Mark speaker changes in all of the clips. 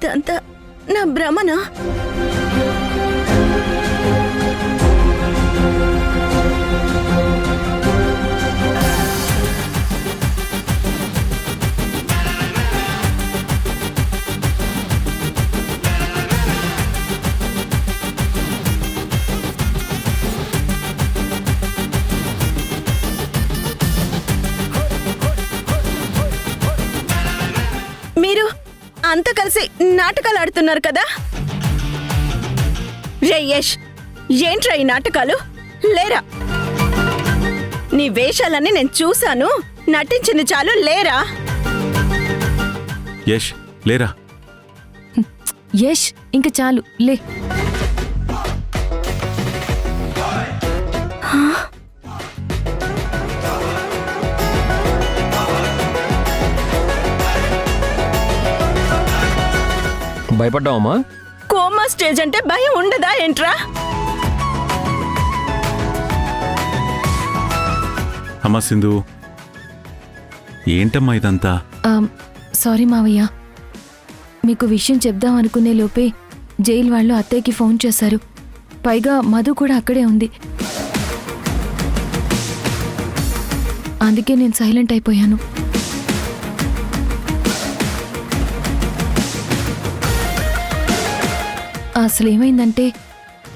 Speaker 1: ఇదంతా నా భ్రమనా? మీరు అంతా కలిసి నాటకాలు ఆడుతున్నారు కదా? రే యష్, ఏంట్రా ఈ నాటకాలు? లేరా? నీ వేషాలన్నీ నేను చూశాను, నటించింది చాలు, లేరా?
Speaker 2: యష్ లేరా?
Speaker 3: యష్ ఇంక చాలు, లే.
Speaker 4: భయపడ్డావమ్మా?
Speaker 1: కోమా స్టేజ్ అంటే భయం ఉండదా ఏంట్రా?
Speaker 2: అమ్మా సింధు, ఏంటమ్మా ఇదంతా?
Speaker 3: సారీ మావయ్య, మీకు విషయం చెప్దాం అనుకునే లోపే జైలు వాళ్ళు అత్తయ్యకి ఫోన్ చేశారు. పైగా మధు కూడా అక్కడే ఉంది. అందుకే నేను సైలెంట్ అయిపోయాను. అసలు ఏమైందంటే,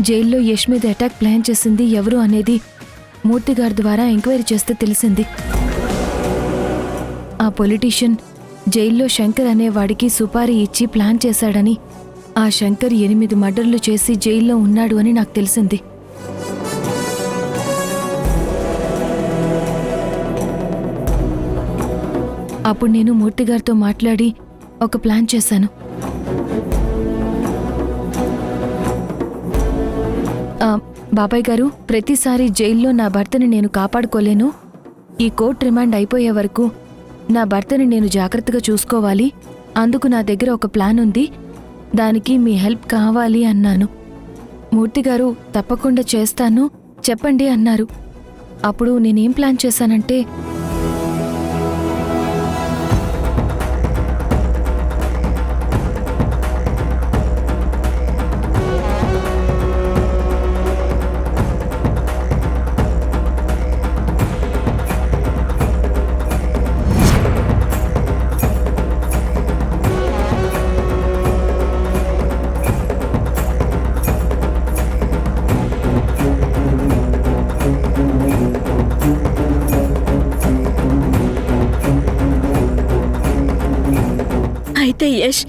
Speaker 3: జైల్లో యష్ మీద అటాక్ ప్లాన్ చేసింది ఎవరు అనేది మూర్తిగారి ద్వారా ఎంక్వైరీ చేస్తే తెలిసింది. ఆ పొలిటీషియన్ జైల్లో శంకర్ అనేవాడికి సుపారీ ఇచ్చి ప్లాన్ చేశాడని, ఆ శంకర్ 8 మర్డర్లు చేసి జైల్లో ఉన్నాడు అని నాకు తెలిసింది. అప్పుడు నేను మూర్తిగారితో మాట్లాడి ఒక ప్లాన్ చేశాను. బాబాయ్ గారు, ప్రతిసారి జైల్లో నా భర్తని నేను కాపాడుకోలేను. ఈ కోర్టు రిమాండ్ అయిపోయే వరకు నా భర్తని నేను జాగ్రత్తగా చూసుకోవాలి. అందుకు నా దగ్గర ఒక ప్లాన్ ఉంది, దానికి మీ హెల్ప్ కావాలి అన్నాను. మూర్తిగారు తప్పకుండా చేస్తాను, చెప్పండి అన్నారు. అప్పుడు నేనేం ప్లాన్ చేశానంటే,
Speaker 1: అయితే యష్,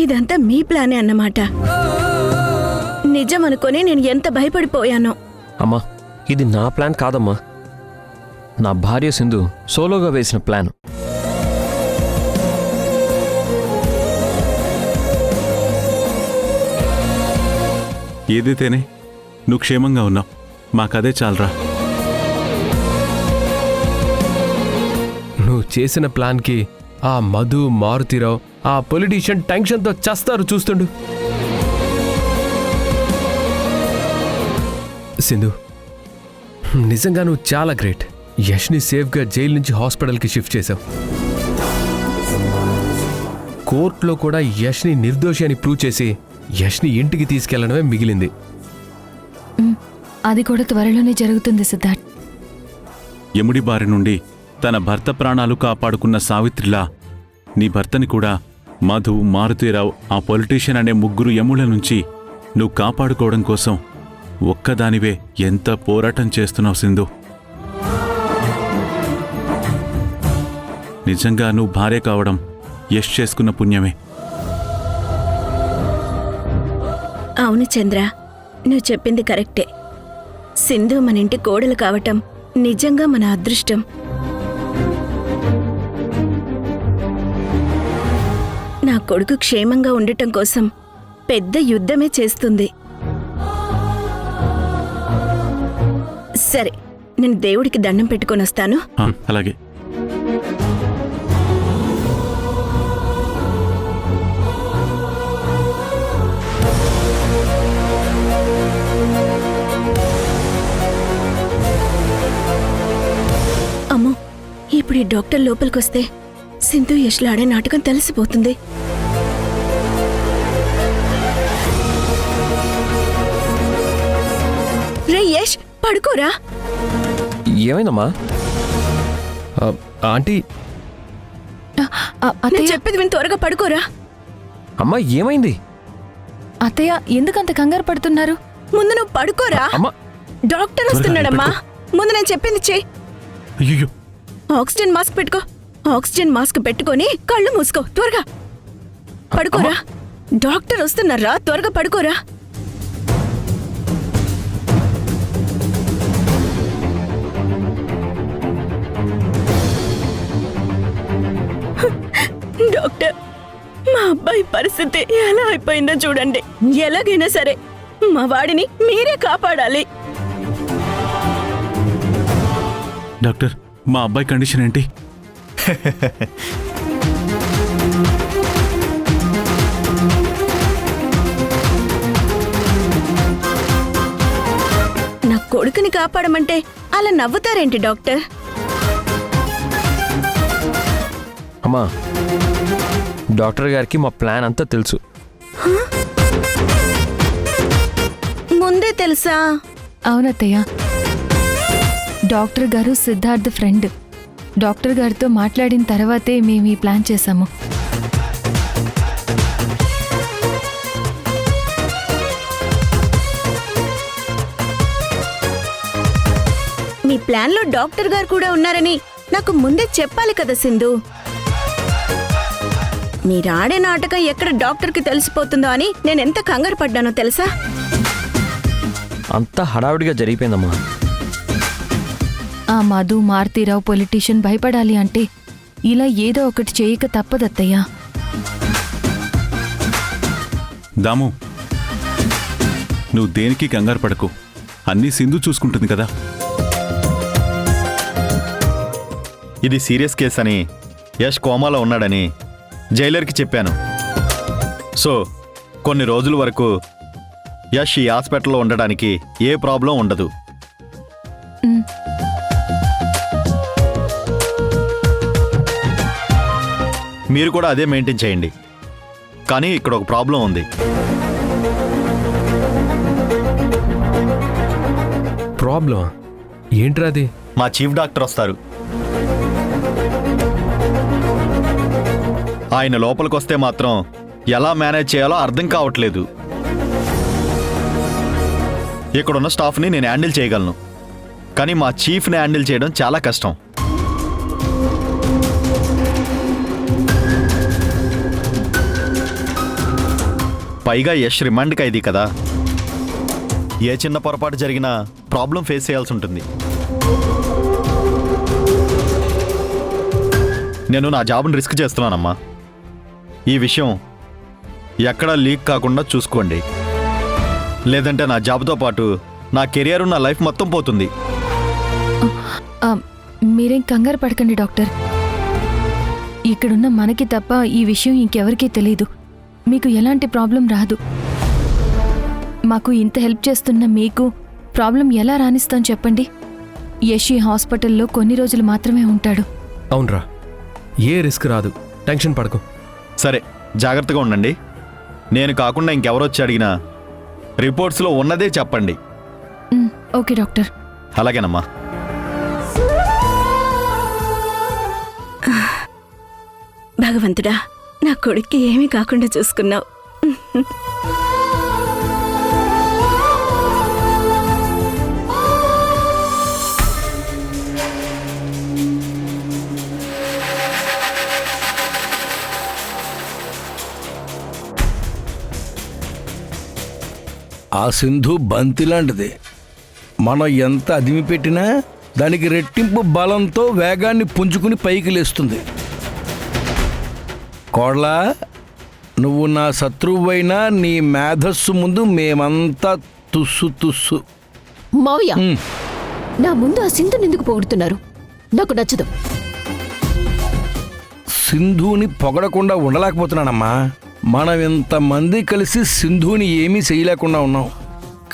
Speaker 1: ఇదంతా మీ ప్లానే అన్నమాట. నిజం అనుకొని నేను ఎంత భయపడిపోయానో.
Speaker 4: అమ్మా, ఇది నా ప్లాన్ కాదమ్మా, నా భార్య సింధు సోలోగా వేసిన ప్లాన్.
Speaker 2: ఏదైతేనే నువ్వు క్షేమంగా ఉన్నావు, మాకదే చాలరా.
Speaker 5: నువ్వు చేసిన ప్లాన్కి ఆ మధు, మారుతిరావు, ఆ పొలిటీషియన్ టెన్షన్తో చస్తారు చూస్తుండు. సింధు, నిజంగా నువ్వు చాలా గ్రేట్. యష్ని సేఫ్గా జైలు నుంచి హాస్పిటల్కి షిఫ్ట్ చేశావు. కోర్టులో కూడా యష్ని నిర్దోషి అని ప్రూవ్ చేసి యష్ని ఇంటికి తీసుకెళ్లడమే మిగిలింది.
Speaker 3: అది కూడా త్వరలోనే జరుగుతుంది సిద్ధార్థ్.
Speaker 2: యముడి బారి నుండి తన భర్త ప్రాణాలు కాపాడుకున్న సావిత్రిలా నీ భర్తని కూడా మధు, మారుతీరావు, ఆ పొలిటీషియన్ అనే 3 యముల నుంచి నువ్వు కాపాడుకోవడం కోసం ఒక్కదానివే ఎంత పోరాటం చేస్తున్నావు సింధు. నిజంగా నువ్వు భార్య కావడం యష్ చేసుకున్న పుణ్యమే.
Speaker 1: అవును చంద్ర, నువ్వు చెప్పింది కరెక్టే. సింధు మన ఇంటి కోడలు కావటం నిజంగా మన అదృష్టం. నా కొడుకు క్షేమంగా ఉండటం కోసం పెద్ద యుద్ధమే చేస్తుంది. సరే, నేను దేవుడికి దండం పెట్టుకొని వస్తాను.
Speaker 2: అలాగే.
Speaker 1: అమ్మో, ఇప్పుడు ఈ డాక్టర్ లోపలికొస్తే సింధు యష్లాడే నాటకం తెలిసిపోతుంది. రే యష్, పడుకోరా.
Speaker 4: ఏమైందమ్మా?
Speaker 5: ఆంటీ
Speaker 1: నేను
Speaker 3: అత్తయ్య
Speaker 1: చెప్పేది విని త్వరగా పడుకోరా.
Speaker 4: అమ్మా ఏమైంది?
Speaker 3: అత్తయ్య ఎందుకంత కంగారు పడుతున్నారు?
Speaker 1: ముందు నువ్వు పడుకోరా.
Speaker 4: అమ్మా
Speaker 1: డాక్టర్ వస్తున్నాడమ్మా. ముందు నేను చెప్పింది చెయ్యి.
Speaker 2: అయ్యో,
Speaker 1: ఆక్సిజన్ మాస్క్ పెట్టుకో. ఆక్సిజన్ మాస్క్ పెట్టుకొని కళ్ళు మూసుకో. త్వరగా పడుకోరా. డాక్టర్ వస్తున్నారా, త్వరగా పడుకోరా. డాక్టర్, మా అబ్బాయి పరిస్థితి ఎలా అయిపోయిందో చూడండి. ఎలాగైనా సరే మా వాడిని మీరే కాపాడాలి.
Speaker 2: డాక్టర్, మా అబ్బాయి కండిషన్ ఏంటి?
Speaker 1: నా కొడుకుని కాపాడమంటే అలా నవ్వుతారేంటి డాక్టర్?
Speaker 4: అమ్మా డాక్టర్ గారికి మా ప్లాన్ అంతా తెలుసు.
Speaker 1: ముందే తెలుసా?
Speaker 3: అవునత్తయ్య, డాక్టర్ గారు సిద్ధార్థ్ ఫ్రెండ్. డాక్టర్ గారితో మాట్లాడిన తర్వాతే మేము ఈ ప్లాన్ చేశాము.
Speaker 1: మీ ప్లాన్లో డాక్టర్ గారు కూడా ఉన్నారని నాకు ముందే చెప్పాలి కదా సింధు. మీరాడే నాటకం ఎక్కడ డాక్టర్కి తెలిసిపోతుందో అని నేనెంత కంగారు పడ్డానో తెలుసా?
Speaker 4: అంతా హడావిడిగా జరిగిపోయిందమ్మా.
Speaker 3: ఆ మధు మారుతీరావు పొలిటీషియన్ భయపడాలి అంటే ఇలా ఏదో ఒకటి చేయక తప్పదత్తయ్యా.
Speaker 2: దాము, నువ్వు దేనికి కంగారు పడకు. అన్నీ సింధు చూసుకుంటుంది కదా.
Speaker 6: ఇది సీరియస్ కేస్ అని, యష్ కోమాలో ఉన్నాడని జైలర్కి చెప్పాను. సో కొన్ని రోజుల వరకు యష్ ఈ హాస్పిటల్లో ఉండడానికి ఏ ప్రాబ్లం ఉండదు. మీరు కూడా అదే మెయింటైన్ చేయండి. కానీ ఇక్కడ ఒక ప్రాబ్లం ఉంది.
Speaker 5: ప్రాబ్లం ఏంట్రా అది?
Speaker 6: మా చీఫ్ డాక్టర్ వస్తారు. ఆయన లోపలికొస్తే మాత్రం ఎలా మేనేజ్ చేయాలో అర్థం కావట్లేదు. ఇక్కడున్న స్టాఫ్ని నేను హ్యాండిల్ చేయగలను, కానీ మా చీఫ్ని హ్యాండిల్ చేయడం చాలా కష్టం. పైగా యష్ రిమాండ్ ఖైదీ కదా. ఏ చిన్న పొరపాటు జరిగినా ప్రాబ్లం ఫేస్ చేయాల్సి ఉంటుంది. నేను నా జాబ్ని రిస్క్ చేస్తున్నానమ్మా. ఈ విషయం ఎక్కడా లీక్ కాకుండా చూసుకోండి, లేదంటే నా జాబ్తో పాటు నా కెరియర్ నా లైఫ్ మొత్తం పోతుంది.
Speaker 3: మీరేం కంగారు పడకండి డాక్టర్. ఇక్కడున్న మనకి తప్ప ఈ విషయం ఇంకెవరికీ తెలీదు. మీకు ఎలాంటి ప్రాబ్లం రాదు. మాకు ఇంత హెల్ప్ చేస్తున్న మీకు ప్రాబ్లం ఎలా రానిస్తాం చెప్పండి? యష్ ఈ హాస్పిటల్లో కొన్ని రోజులు మాత్రమే ఉంటాడు.
Speaker 5: అవునరా, ఏ రిస్క్ రాదు, టెన్షన్ పడకు.
Speaker 6: సరే, జాగ్రత్తగా ఉండండి. నేను కాకుండా ఇంకెవరొచ్చి అడిగినా రిపోర్ట్స్లో ఉన్నదే చెప్పండి.
Speaker 3: Okay doctor.
Speaker 6: అలాగేనమ్మా.
Speaker 1: భగవంతుడా, నా కొడుక్కి ఏమీ కాకుండా చూసుకున్నావు.
Speaker 7: ఆ సింధు బంతిలాంటిది. మనం ఎంత అదిమి పెట్టినా దానికి రెట్టింపు బలంతో వేగాన్ని పుంజుకుని పైకి లేస్తుంది. కోడ్లా, నువ్వు నా శత్రువైనా నీ మేధస్సు ముందు మేమంతా తుస్సు తుస్సు.
Speaker 8: మావయ్య, నా ముందు ఆ సింధుని ఎందుకు పొగుడుతున్నారు? నాకు నచ్చదు.
Speaker 7: సింధుని పొగడకుండా ఉండలేకపోతున్నానమ్మా. మనం ఇంతమంది కలిసి సింధుని ఏమీ చేయలేకుండా ఉన్నాం.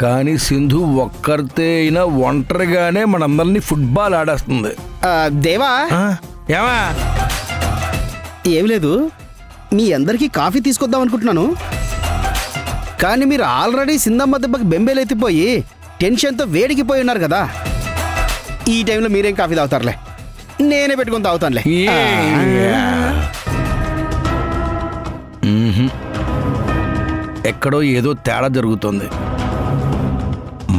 Speaker 7: కానీ సింధు ఒక్కరితే అయినా ఒంటరిగానే మనందరినీ ఫుట్బాల్ ఆడేస్తుంది.
Speaker 9: దేవా,
Speaker 7: ఏమా?
Speaker 9: ఏమి లేదు, మీ అందరికీ కాఫీ తీసుకొద్దాం అనుకుంటున్నాను. కానీ మీరు ఆల్రెడీ సింధమ్మ దెబ్బకి బెంబేలెత్తిపోయి టెన్షన్తో వేడికిపోయి ఉన్నారు కదా. ఈ టైంలో మీరేం కాఫీ తాగుతారులే, నేనే పెట్టుకొని తాగుతానులే.
Speaker 7: ఎక్కడో ఏదో తేడా జరుగుతుంది.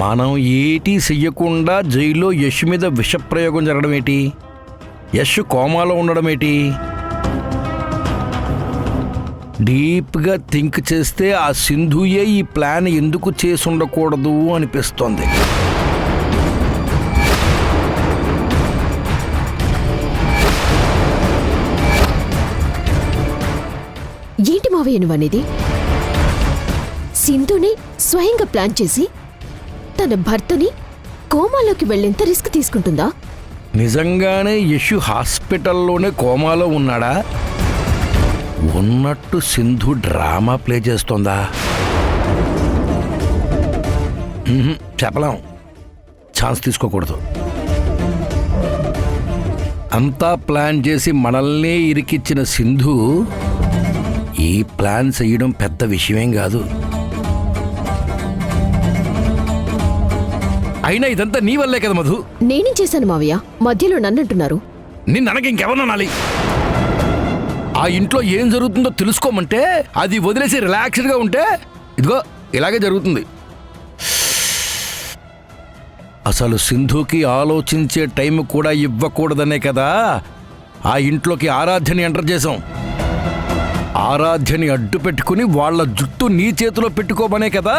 Speaker 7: మనం ఏటీ చెయ్యకుండా జైల్లో యశ్ మీద విషప్రయోగం జరగడం ఏంటి? యశ్ కోమాలో ఉండడం ఏంటి? డీప్గా థింక్ చేస్తే ఆ సింధుయే ఈ ప్లాన్ ఎందుకు చేసి ఉండకూడదు అనిపిస్తోంది.
Speaker 8: ఏంటి మావయ్య నువ్వనేది? సింధుని స్వయంగా ప్లాన్ చేసి తన భర్తని కోమాలోకి వెళ్ళేంత రిస్క్ తీసుకుంటుందా?
Speaker 7: నిజంగానే యశ్ హాస్పిటల్లోనే కోమాలో ఉన్నాడా? ఉన్నట్టు సింధు డ్రామా ప్లే చేస్తోందా? చెప్పలేం, ఛాన్స్ తీసుకోకూడదు. అంతా ప్లాన్ చేసి మనల్నే ఇరికిచ్చిన సింధు ఈ ప్లాన్ చేయడం పెద్ద విషయమేం కాదు. అయినా ఇదంతా నీ వల్లే కదా మధు.
Speaker 8: నేనేం చేశాను మావయ్య? మధ్యలో నన్నంటున్నారు.
Speaker 7: నిన్ననకి ఇంకెవరనాలి? ఆ ఇంట్లో ఏం జరుగుతుందో తెలుసుకోమంటే అది వదిలేసి రిలాక్స్డ్గా ఉంటే ఇదిగో ఇలాగే జరుగుతుంది. అసలు సింధుకి ఆలోచించే టైం కూడా ఇవ్వకూడదనే కదా ఆ ఇంట్లోకి ఆరాధ్యని ఎంటర్ చేశాం. ఆరాధ్యని అడ్డు పెట్టుకుని వాళ్ళ జుట్టు నీ చేతిలో పెట్టుకోమనే కదా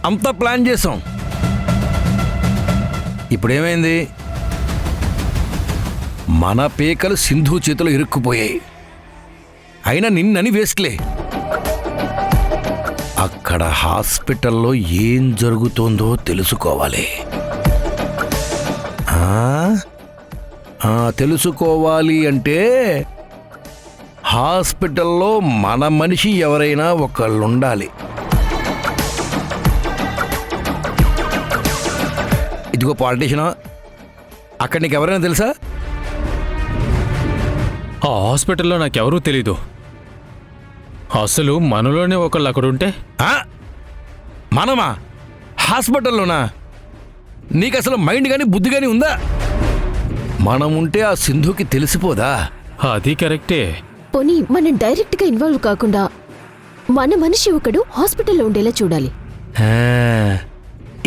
Speaker 7: అంతా ప్లాన్ చేశాం. ఇప్పుడేమైంది? మన పేకలు సింధు చేతిలో ఇరుక్కుపోయాయి. అయినా నిన్నని వేస్ట్లే. అక్కడ హాస్పిటల్లో ఏం జరుగుతోందో తెలుసుకోవాలి. తెలుసుకోవాలి అంటే హాస్పిటల్లో మన మనిషి ఎవరైనా ఒకళ్ళు ఉండాలి. ఇదిగో పాలిటీషనా, అక్కడ నీకు ఎవరైనా తెలుసా?
Speaker 4: ఆ హాస్పిటల్లో నాకెవరూ తెలీదు. అసలు మనలోనే ఒకళ్ళు అక్కడుంటే.
Speaker 7: మనమా? హాస్పిటల్లోనా? నీకు అసలు మైండ్ కానీ బుద్ధి కానీ ఉందా? మనం ఉంటే ఆ సింధుకి తెలిసిపోదా?
Speaker 4: అది కరెక్టే.
Speaker 8: పోనీ మనం డైరెక్ట్ గా ఇన్వాల్వ్ కాకుండా మన మనిషి ఒకడు హాస్పిటల్లో ఉండేలా చూడాలి.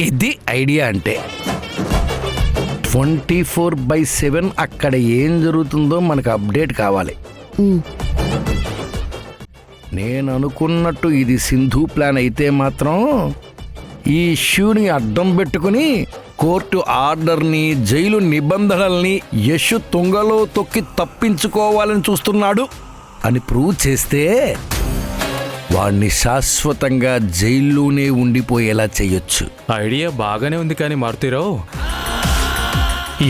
Speaker 7: ఇది ఐడియా అంటే 24/7 అక్కడ ఏం జరుగుతుందో మనకు అప్డేట్ కావాలి. నేను అనుకున్నట్టు ఇది సింధు ప్లాన్ అయితే మాత్రం ఈ ఇష్యూని అడ్డం పెట్టుకుని కోర్టు ఆర్డర్ని, జైలు నిబంధనల్ని యశ్ తుంగలో తొక్కి తప్పించుకోవాలని చూస్తున్నాడు అని ప్రూవ్ చేస్తే వాణ్ణి శాశ్వతంగా జైల్లోనే ఉండిపోయేలా చెయ్యొచ్చు.
Speaker 4: ఐడియా బాగానే ఉంది కానీ మారుతీరావు,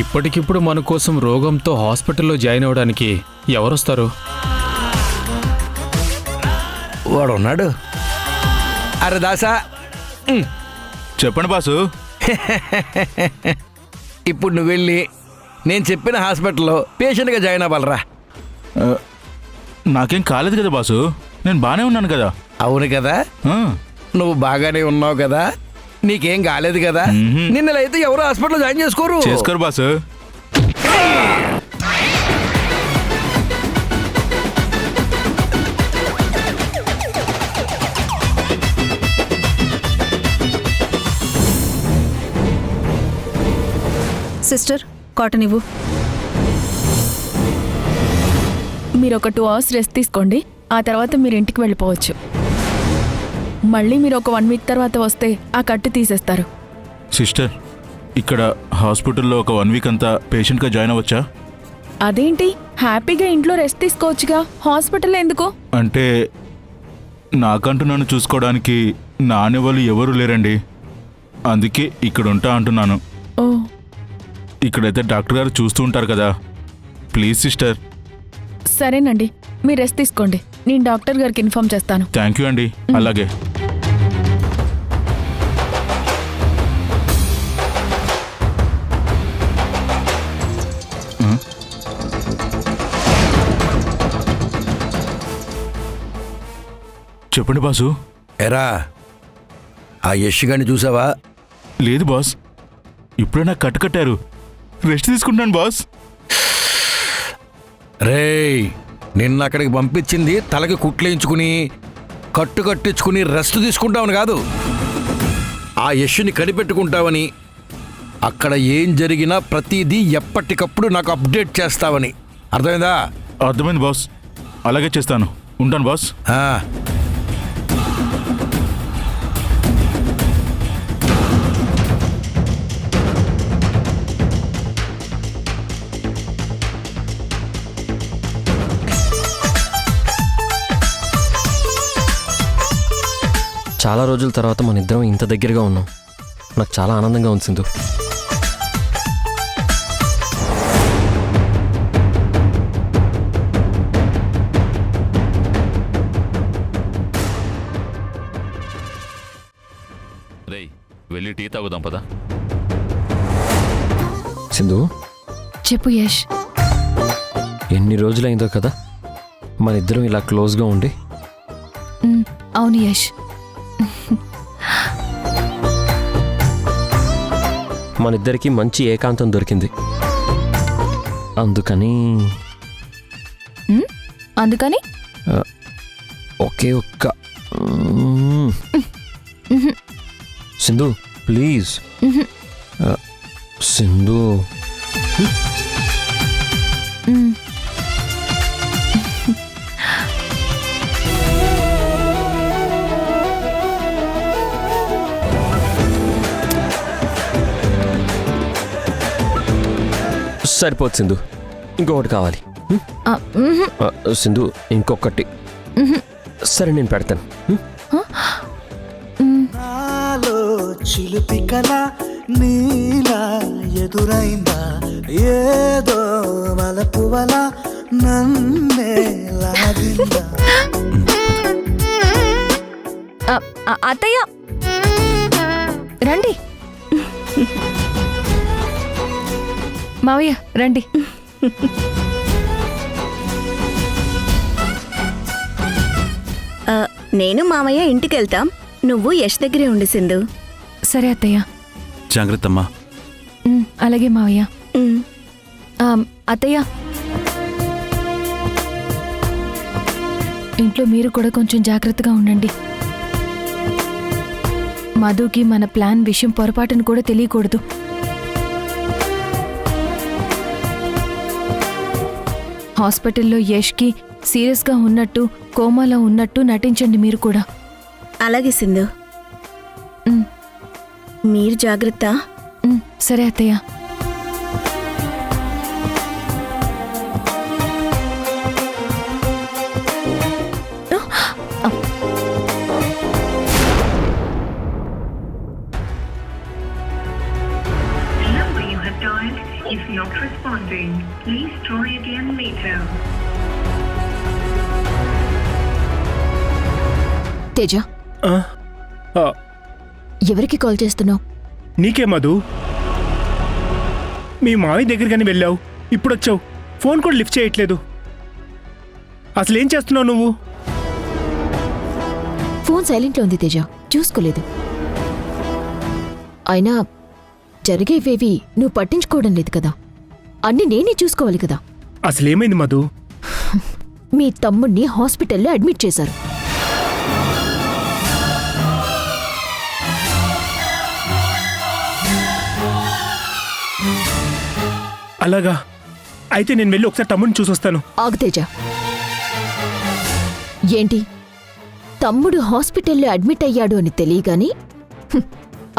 Speaker 4: ఇప్పటికిప్పుడు మన కోసం రోగంతో హాస్పిటల్లో జాయిన్ అవ్వడానికి ఎవరొస్తారు?
Speaker 7: వాడున్నాడు. అరే దాసా,
Speaker 2: చెప్పండి బాసు.
Speaker 7: ఇప్పుడు నువ్వు వెళ్ళి నేను చెప్పిన హాస్పిటల్లో పేషెంట్గా జాయిన్ అవ్వాలరా.
Speaker 2: నాకేం కాలేదు కదా బాసు, నేను బాగానే ఉన్నాను కదా.
Speaker 7: అవును కదా, నువ్వు బాగానే ఉన్నావు కదా, నీకేం కాలేదు కదా. నిన్నలా అయితే ఎవరు హాస్పిటల్లో జాయిన్ చేసుకోరు
Speaker 2: బాసు.
Speaker 1: సిస్టర్, కాటన్ ఇవ్వు.
Speaker 3: మీరు ఒక 2 hours రెస్ట్ తీసుకోండి. ఆ తర్వాత మీరు ఇంటికి వెళ్ళిపోవచ్చు. మళ్ళీ మీరు ఒక 1 week తర్వాత వస్తే ఆ కట్టు తీసేస్తారు.
Speaker 2: సిస్టర్, ఇక్కడ హాస్పిటల్లో ఒక 1 week అంతా పేషెంట్గా జాయిన్ అవ్వచ్చా?
Speaker 3: అదేంటి, హ్యాపీగా ఇంట్లో రెస్ట్ తీసుకోవచ్చుగా, హాస్పిటల్ ఎందుకు?
Speaker 2: అంటే నాకంటూ నన్ను చూసుకోవడానికి నాన్నవాళ్ళు ఎవరు లేరండి, అందుకే ఇక్కడ ఉంటా అంటున్నాను.
Speaker 3: ఓ,
Speaker 2: ఇక్కడైతే డాక్టర్ గారు చూస్తూ ఉంటారు కదా. Please sister.
Speaker 3: సరేనండి, మీరు రెస్ట్ తీసుకోండి. నేను డాక్టర్ గారికి ఇన్ఫార్మ్ చేస్తాను.
Speaker 2: థ్యాంక్ యూ అండి. అలాగే. చెప్పండి బాసు.
Speaker 7: ఎరా, ఆ యష్ గారిని చూసావా?
Speaker 2: లేదు బాస్,
Speaker 10: ఇప్పుడే నాకు కట్టుకట్టారు. రెస్ట్ తీసుకుంటాను బాస్.
Speaker 7: రేయ్, నిన్న అక్కడికి పంపించింది తలకి కుట్లేయించుకుని కట్టించుకుని రెస్ట్ తీసుకుంటామని కాదు, ఆ యష్ని కనిపెట్టుకుంటావని, అక్కడ ఏం జరిగినా ప్రతిదీ ఎప్పటికప్పుడు నాకు అప్డేట్ చేస్తావని. అర్థమైందా?
Speaker 10: అర్థమైంది బాస్, అలాగే చేస్తాను. ఉంటాను బాస్.
Speaker 4: చాలా రోజుల తర్వాత మన ఇద్దరం ఇంత దగ్గరగా ఉన్నాం. నాకు చాలా ఆనందంగా ఉంది సింధు.
Speaker 2: రేయ్, వెళ్ళి టీ తాగుదాం పదా.
Speaker 4: సింధు,
Speaker 3: చెప్పు యష్.
Speaker 4: ఎన్ని రోజులైందో కదా మన ఇద్దరం ఇలా క్లోజ్గా ఉండి.
Speaker 3: అవును యష్.
Speaker 4: మన ఇద్దరికి మంచి ఏకాంతం దొరికింది. అందుకని ఒకే ఒక్క సింధు ప్లీజ్. సింధు, సరిపోదు సింధు, ఇంకొకటి కావాలి. సింధు, ఇంకొకటి. సరే, నేను పెడతాను.
Speaker 11: చిలిపి కళ నీలా ఎదురైందా, ఏదో వలపు వల నన్నే లాగిందా.
Speaker 3: అత్తయ్య రండి. మావయ్య రండి.
Speaker 1: నేను మామయ్య ఇంటికి వెళ్తాం, నువ్వు యష్ దగ్గరే ఉండి సింధు.
Speaker 3: సరే అత్తయ్య.
Speaker 2: జాగ్రత్తమ్మా.
Speaker 3: అలాగే మావయ్య. అత్తయ్య, ఇంట్లో మీరు కూడా కొంచెం జాగ్రత్తగా ఉండండి. మధుకి మన ప్లాన్ విషయం పొరపాటును కూడా తెలియకూడదు. హాస్పిటల్లో యష్కి సీరియస్గా ఉన్నట్టు, కోమాలో ఉన్నట్టు నటించండి మీరు కూడా.
Speaker 1: అలాగే సింధు. మీరు జాగ్రత్త.
Speaker 3: సరే అత్తయ్య.
Speaker 12: is not responding. Please try again later.
Speaker 8: Teja, ఎవరికి కాల్ చేస్తున్నావు?
Speaker 13: నీకే మధు. మీ మావి దగ్గరగానే వెళ్ళావు, ఇప్పుడొచ్చావు, ఫోన్ కూడా లిఫ్ట్ చేయట్లేదు. అసలేం చేస్తున్నావు నువ్వు?
Speaker 8: ఫోన్ సైలెంట్లో ఉంది తేజ, చూసుకోలేదు. అయినా జరిగేవేవి నువ్వు పట్టించుకోవడం లేదు కదా, అన్ని నేనే చూసుకోవాలి కదా.
Speaker 13: అసలేమైంది మధు?
Speaker 8: మీ తమ్ముణ్ణి హాస్పిటల్లో అడ్మిట్ చేశారు.
Speaker 13: అలాగా? అయితే నేను వెళ్ళి ఒకసారి తమ్ముడిని చూసొస్తాను.
Speaker 8: ఆగు తేజ. ఏంటి, తమ్ముడు హాస్పిటల్లో అడ్మిట్ అయ్యాడు అని తెలియగాని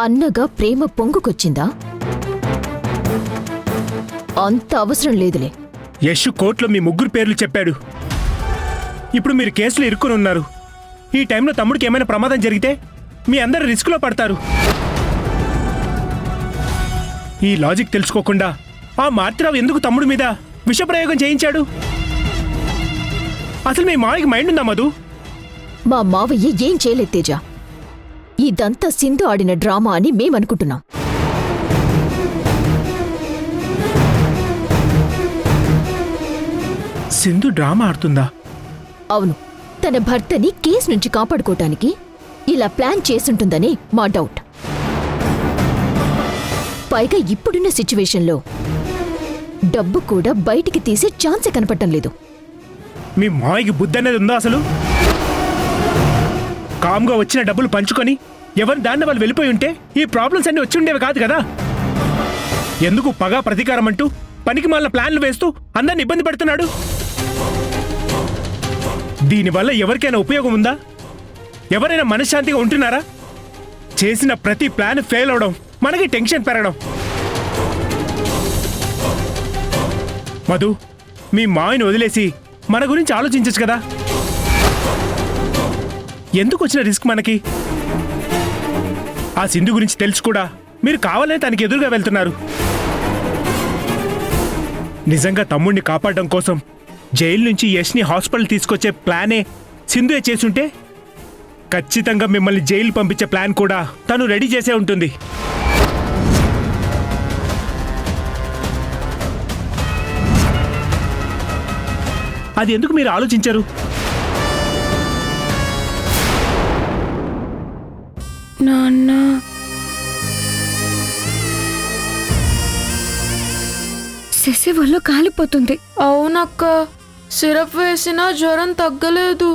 Speaker 8: అన్నగా ప్రేమ పొంగుకొచ్చిందా? అంత అవసరం లేదులే.
Speaker 13: యశ్ కోర్టులో మీ ముగ్గురు పేర్లు చెప్పాడు. ఇప్పుడు మీరు కేసులో ఇరుక్కుని ఉన్నారు. ఈ టైంలో తమ్ముడికి ఏమైనా ప్రమాదం జరిగితే మీ అందరు రిస్క్లో పడతారు. ఈ లాజిక్ తెలుసుకోకుండా ఆ మార్తిరావు ఎందుకు తమ్ముడి మీద విషప్రయోగం చేయించాడు? అసలు మీ మావయ్యకి మైండ్ ఉందా మధు?
Speaker 8: మా మావయ్య ఏం చేయలేదు తేజ. ఇదంతా సింధు ఆడిన డ్రామా అని మేమనుకుంటున్నాం.
Speaker 13: సింధు డ్రామా ఆడుతుందా?
Speaker 8: అవును, తన భర్తని కేసు నుంచి కాపాడుకోవటానికి ఇలా ప్లాన్ చేసుంటుందని మా డౌట్. పైగా ఇప్పుడున్న సిచ్యువేషన్లో డబ్బు కూడా బయటికి తీసే ఛాన్సే కనపడటం లేదు.
Speaker 13: మీ మావయ్యకి బుద్ధి అనేది ఉందా అసలు? కామ్గా వచ్చిన డబ్బులు పంచుకొని ఎవరి దాన్ని వాళ్ళు వెళ్ళిపోయి ఉంటే ఈ ప్రాబ్లమ్స్ అన్ని వచ్చి ఉండేవి కాదు కదా. ఎందుకు పగా ప్రతీకారం అంటూ పనికి మాలిన ప్లాన్లు వేస్తూ అందరిని ఇబ్బంది పెడుతున్నాడు? దీనివల్ల ఎవరికైనా ఉపయోగం ఉందా? ఎవరైనా మనశ్శాంతిగా ఉంటున్నారా? చేసిన ప్రతి ప్లాన్ ఫెయిల్ అవడం, మనకి టెన్షన్ పెరగడం. మధు, మీ మాయను వదిలేసి మన గురించి ఆలోచించచ్చు కదా. ఎందుకు వచ్చిన రిస్క్ మనకి? ఆ సింధు గురించి తెలుసు కూడా మీరు కావాలని తనకి ఎదురుగా వెళ్తున్నారు. నిజంగా తమ్ముడిని కాపాడడం కోసం జైలు నుంచి యష్ని హాస్పిటల్ తీసుకొచ్చే ప్లానే సింధుయే చేసుంటే ఖచ్చితంగా మిమ్మల్ని జైలు పంపించే ప్లాన్ కూడా తను రెడీ చేసే ఉంటుంది. అది ఎందుకు మీరు ఆలోచించరు?
Speaker 3: నాన్న, శశి వల్ల కాలిపోతుంది.
Speaker 14: అవునక్క, సిరప్ వేసినా జ్వరం తగ్గలేదు.